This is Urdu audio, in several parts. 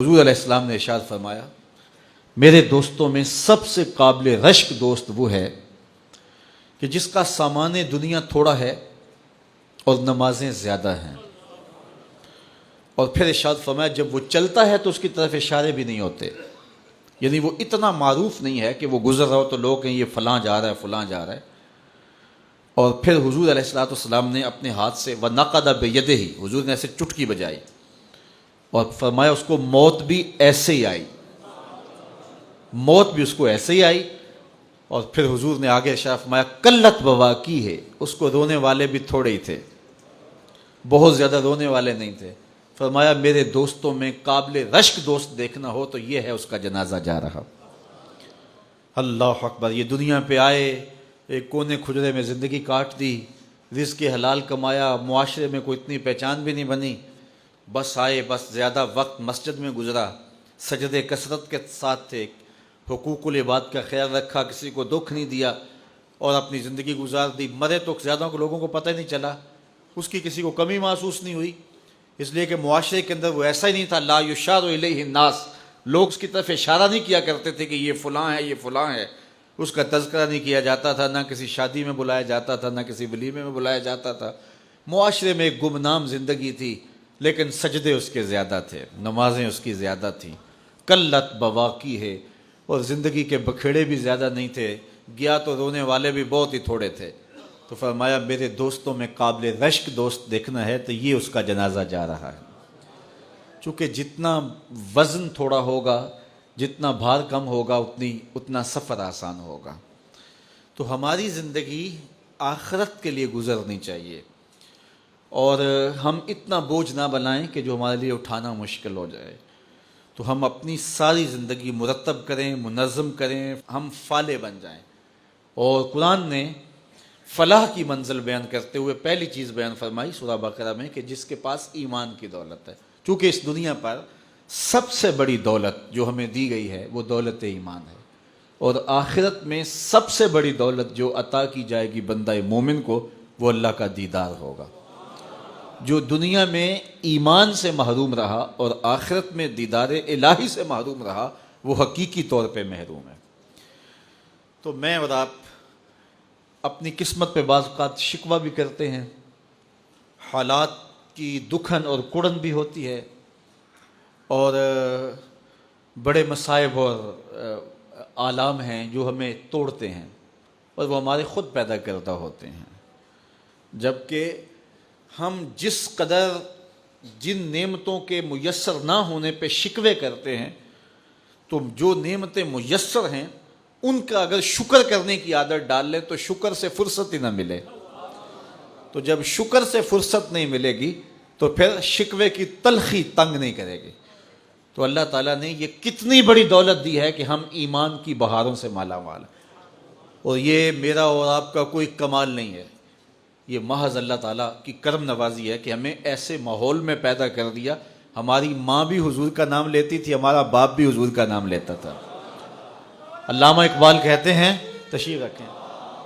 حضور علیہ السلام نے ارشاد فرمایا، میرے دوستوں میں سب سے قابل رشک دوست وہ ہے کہ جس کا سامان دنیا تھوڑا ہے اور نمازیں زیادہ ہیں۔ اور پھر ارشاد فرمایا جب وہ چلتا ہے تو اس کی طرف اشارے بھی نہیں ہوتے، یعنی وہ اتنا معروف نہیں ہے کہ وہ گزر رہا ہو تو لوگ کہیں یہ فلاں جا رہا ہے فلاں جا رہا ہے۔ اور پھر حضور علیہ السلام نے اپنے ہاتھ سے وَنَقَدَ بِيَدِهِ، حضور نے ایسے چٹکی بجائی اور فرمایا اس کو موت بھی ایسے ہی آئی، موت بھی اس کو ایسے ہی آئی۔ اور پھر حضور نے آگے ارشاد فرمایا قلت بواکی ہے، اس کو رونے والے بھی تھوڑے ہی تھے، بہت زیادہ رونے والے نہیں تھے۔ فرمایا میرے دوستوں میں قابل رشک دوست دیکھنا ہو تو یہ ہے اس کا جنازہ جا رہا۔ اللہ اکبر، یہ دنیا پہ آئے، ایک کونے کھجرے میں زندگی کاٹ دی، رزق حلال کمایا، معاشرے میں کوئی اتنی پہچان بھی نہیں بنی، بس آئے، بس زیادہ وقت مسجد میں گزرا، سجدے کثرت کے ساتھ تھے، حقوق العباد کا خیال رکھا، کسی کو دکھ نہیں دیا اور اپنی زندگی گزار دی۔ مرے تو زیادہ لوگوں کو پتہ ہی نہیں چلا، اس کی کسی کو کمی محسوس نہیں ہوئی، اس لیے کہ معاشرے کے اندر وہ ایسا ہی نہیں تھا، لا یشار الیہ الناس، لوگ اس کی طرف اشارہ نہیں کیا کرتے تھے کہ یہ فلاں ہے یہ فلاں ہے، اس کا تذکرہ نہیں کیا جاتا تھا، نہ کسی شادی میں بلایا جاتا تھا، نہ کسی ولیمے میں بلایا جاتا تھا۔ معاشرے میں ایک گمنام زندگی تھی، لیکن سجدے اس کے زیادہ تھے، نمازیں اس کی زیادہ تھیں، قلت بواکی ہے، اور زندگی کے بکھیڑے بھی زیادہ نہیں تھے، گیا تو رونے والے بھی بہت ہی تھوڑے تھے۔ تو فرمایا میرے دوستوں میں قابل رشک دوست دیکھنا ہے تو یہ اس کا جنازہ جا رہا ہے۔ چونکہ جتنا وزن تھوڑا ہوگا، جتنا بھار کم ہوگا، اتنا سفر آسان ہوگا۔ تو ہماری زندگی آخرت کے لیے گزرنی چاہیے، اور ہم اتنا بوجھ نہ بنائیں کہ جو ہمارے لیے اٹھانا مشکل ہو جائے۔ تو ہم اپنی ساری زندگی مرتب کریں، منظم کریں، ہم فالح بن جائیں۔ اور قرآن نے فلاح کی منزل بیان کرتے ہوئے پہلی چیز بیان فرمائی سورہ بقرہ میں کہ جس کے پاس ایمان کی دولت ہے، چونکہ اس دنیا پر سب سے بڑی دولت جو ہمیں دی گئی ہے وہ دولت ایمان ہے، اور آخرت میں سب سے بڑی دولت جو عطا کی جائے گی بندہ مومن کو وہ اللہ کا دیدار ہوگا۔ جو دنیا میں ایمان سے محروم رہا اور آخرت میں دیدار الہی سے محروم رہا وہ حقیقی طور پہ محروم ہے۔ تو میں اور آپ اپنی قسمت پہ بعض اوقات شکوہ بھی کرتے ہیں، حالات کی دکھن اور کڑن بھی ہوتی ہے، اور بڑے مصائب اور آلام ہیں جو ہمیں توڑتے ہیں اور وہ ہمارے خود پیدا کردہ ہوتے ہیں۔ جبکہ ہم جس قدر جن نعمتوں کے میسر نہ ہونے پہ شکوے کرتے ہیں، تو جو نعمتیں میسر ہیں ان کا اگر شکر کرنے کی عادت ڈال لیں تو شکر سے فرصت ہی نہ ملے۔ تو جب شکر سے فرصت نہیں ملے گی تو پھر شکوے کی تلخی تنگ نہیں کرے گی۔ تو اللہ تعالیٰ نے یہ کتنی بڑی دولت دی ہے کہ ہم ایمان کی بہاروں سے مالا مال ہیں، اور یہ میرا اور آپ کا کوئی کمال نہیں ہے، یہ محض اللہ تعالیٰ کی کرم نوازی ہے کہ ہمیں ایسے ماحول میں پیدا کر دیا۔ ہماری ماں بھی حضور کا نام لیتی تھی، ہمارا باپ بھی حضور کا نام لیتا تھا۔ علامہ اقبال کہتے ہیں، تشریف رکھیں،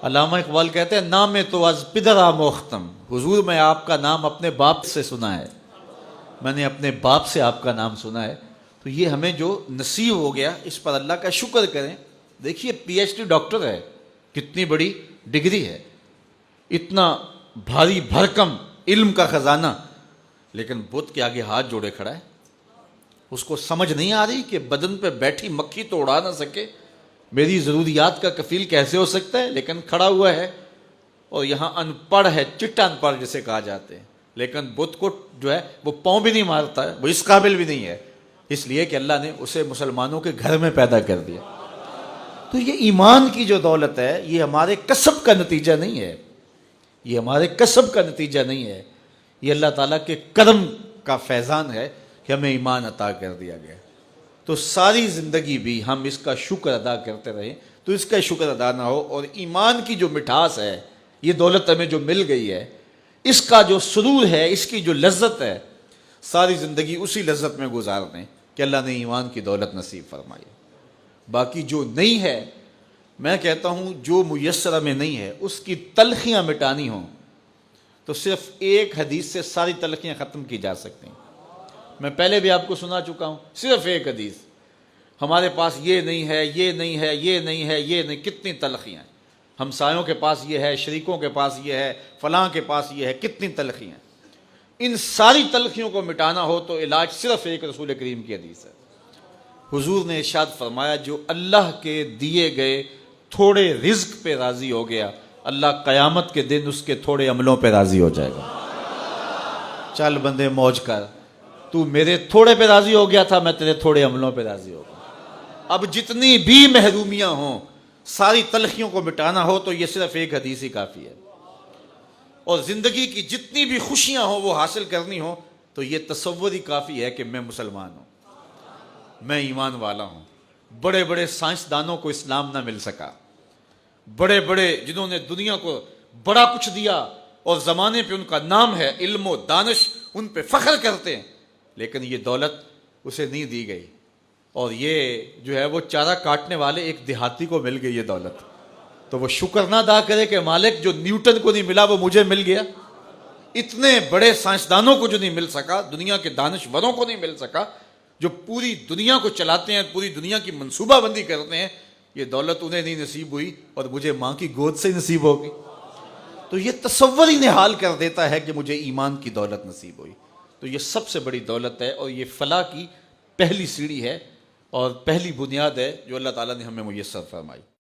علامہ اقبال کہتے ہیں نام تو از پدرا موختم، حضور میں آپ کا نام اپنے باپ سے سنا ہے، میں نے اپنے باپ سے آپ کا نام سنا ہے۔ تو یہ ہمیں جو نصیب ہو گیا اس پر اللہ کا شکر کریں۔ دیکھیے پی ایچ ڈی ڈاکٹر ہے، کتنی بڑی ڈگری ہے، اتنا بھاری بھرکم علم کا خزانہ، لیکن بت کے آگے ہاتھ جوڑے کھڑا ہے۔ اس کو سمجھ نہیں آ رہی کہ بدن پہ بیٹھی مکھی تو اڑا نہ سکے، میری ضروریات کا کفیل کیسے ہو سکتا ہے، لیکن کھڑا ہوا ہے، اور یہاں ان پڑھ ہے، چٹا ان پڑھ جسے کہا جاتے ہیں، لیکن بت کو جو ہے وہ پاؤں بھی نہیں مارتا ہے، وہ اس قابل بھی نہیں ہے، اس لیے کہ اللہ نے اسے مسلمانوں کے گھر میں پیدا کر دیا۔ تو یہ ایمان کی جو دولت ہے یہ ہمارے کسب کا نتیجہ نہیں ہے، یہ ہمارے کسب کا نتیجہ نہیں ہے، یہ اللہ تعالیٰ کے کرم کا فیضان ہے کہ ہمیں ایمان عطا کر دیا گیا۔ تو ساری زندگی بھی ہم اس کا شکر ادا کرتے رہیں تو اس کا شکر ادا نہ ہو، اور ایمان کی جو مٹھاس ہے، یہ دولت ہمیں جو مل گئی ہے، اس کا جو سرور ہے، اس کی جو لذت ہے، ساری زندگی اسی لذت میں گزار دیں کہ اللہ نے ایمان کی دولت نصیب فرمائی۔ باقی جو نہیں ہے، میں کہتا ہوں جو میسر میں نہیں ہے اس کی تلخیاں مٹانی ہوں تو صرف ایک حدیث سے ساری تلخیاں ختم کی جا سکتی ہیں۔ میں پہلے بھی آپ کو سنا چکا ہوں، صرف ایک حدیث، ہمارے پاس یہ نہیں ہے، یہ نہیں ہے، یہ نہیں ہے، یہ نہیں، کتنی تلخیاں ہیں، ہمسایوں کے پاس یہ ہے، شریکوں کے پاس یہ ہے، فلاں کے پاس یہ ہے، کتنی تلخیاں ہیں۔ ان ساری تلخیوں کو مٹانا ہو تو علاج صرف ایک رسول کریم کی حدیث ہے۔ حضور نے ارشاد فرمایا، جو اللہ کے دیے گئے تھوڑے رزق پہ راضی ہو گیا، اللہ قیامت کے دن اس کے تھوڑے عملوں پہ راضی ہو جائے گا۔ چل بندے موج کر، تو میرے تھوڑے پہ راضی ہو گیا تھا، میں تیرے تھوڑے عملوں پہ راضی ہو گیا۔ اب جتنی بھی محرومیاں ہوں، ساری تلخیوں کو مٹانا ہو تو یہ صرف ایک حدیث ہی کافی ہے، اور زندگی کی جتنی بھی خوشیاں ہوں وہ حاصل کرنی ہو تو یہ تصور ہی کافی ہے کہ میں مسلمان ہوں، میں ایمان والا ہوں۔ بڑے بڑے سائنسدانوں کو اسلام نہ مل سکا، بڑے بڑے جنہوں نے دنیا کو بڑا کچھ دیا اور زمانے پہ ان کا نام ہے، علم و دانش، ان پہ فخر کرتے ہیں، لیکن یہ دولت اسے نہیں دی گئی، اور یہ جو ہے وہ چارہ کاٹنے والے ایک دیہاتی کو مل گئی یہ دولت، تو وہ شکر نہ ادا کرے کہ مالک جو نیوٹن کو نہیں ملا وہ مجھے مل گیا۔ اتنے بڑے سائنسدانوں کو جو نہیں مل سکا، دنیا کے دانشوروں کو نہیں مل سکا، جو پوری دنیا کو چلاتے ہیں، پوری دنیا کی منصوبہ بندی کرتے ہیں، یہ دولت انہیں نہیں نصیب ہوئی اور مجھے ماں کی گود سے نصیب ہوگی۔ تو یہ تصور ہی نحال کر دیتا ہے کہ مجھے ایمان کی دولت نصیب ہوئی۔ تو یہ سب سے بڑی دولت ہے، اور یہ فلاح کی پہلی سیڑھی ہے اور پہلی بنیاد ہے جو اللہ تعالیٰ نے ہمیں میسر فرمائی۔